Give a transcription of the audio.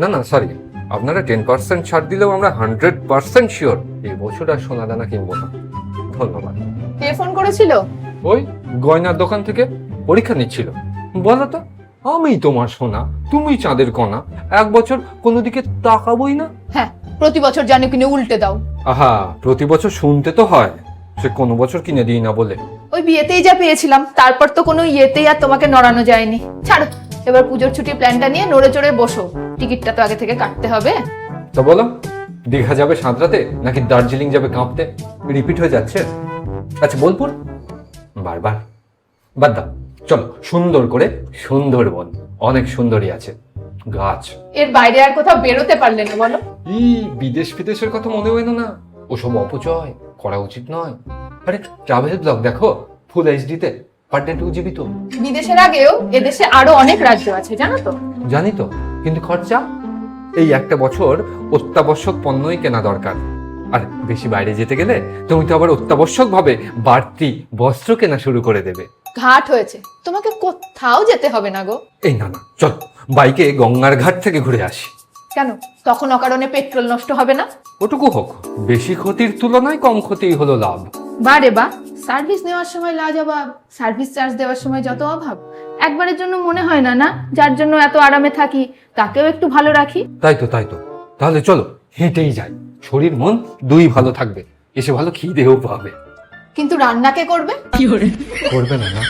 না না সরি, আপনারা 10% ছাড় দিলেও আমরা 100% শিওর এই বছর আর সোনা দানা কিনবো না। ধন্যবাদ। কে ফোন করেছিল? ওই গয়নার দোকান থেকে পরীক্ষা নিচ্ছিল। বলো তো, আমি তোমার সোনা, তুমি চাঁদের কণা, এক বছর কোনো দিকে তাকাবোই না। হ্যাঁ, প্রতি বছর জানো কিনে উল্টে দাও। আহা, প্রতি বছর শুনতে তো হয় সে কোনো বছর কিনে দিই না বলে। ওই বিয়েতেই যা পেয়েছিলাম, তারপর তো কোনো ইয়েতেই আর তোমাকে নড়ানো যায়নি। ছাড়ো, এবার পুজোর ছুটির প্ল্যানটা নিয়ে নড়ে চড়ে বসো। টিকিটটা তো আগে থেকে কাটতে হবে। তো বলো, দীঘা যাবে সাঁতরাতে নাকি দার্জিলিং যাবে কাঁপতে? রিপিট হয়ে যাচ্ছে। আচ্ছা বোলপুর, বারবার বাদ দাও। চলো সুন্দর করে সুন্দরবন, অনেক সুন্দরী আছে, গাছ। এর বাইরে আর কোথাও বেরোতে পারলে না বলো? বিদেশ বিদেশের কথা মনে হয় না, ওসব অপচয় করা উচিত নয়। আরে ট্রাভেল ব্লগ দেখো ফুল এইচডিতে, পার ডে 2 GB তো। বিদেশের আগেও এদেশে আরো অনেক রাজ্য আছে, জানো তো? জানি তো, কিন্তু খরচা। এই একটা বছর অত্যাবশ্যক পণ্যই কেনা দরকার। আর বেশি বাইরে যেতে গেলে তুমি তো আবার অত্যাবশ্যক ভাবে বাড়তি বস্ত্র কেনা শুরু করে দেবে। ঘাট হয়েছে, তোমাকে কোথাও যেতে হবে না গো। এই না না, চল বাইকে গঙ্গার ঘাট থেকে ঘুরে আসি। কেন? তখন অকারণে পেট্রোল নষ্ট হবে না? ওটুকু হোক, বেশি ক্ষতির তুলনায় কম ক্ষতিই হলো লাভ। বারে বা, সার্ভিস নেওয়ার সময় লাজবাব, সার্ভিস চার্জ দেওয়ার সময় যত অভাব। একবারের জন্য মনে হয় না, না যার জন্য এত আরামে থাকি তাকেও একটু ভালো রাখি। তাই তো তাই তো, তাহলে চলো হেঁটেই যাই, শরীর মন দুই ভালো থাকবে, এসে ভালো খিদেও পাবে। কিন্তু রান্না কে করবে? করবে না না?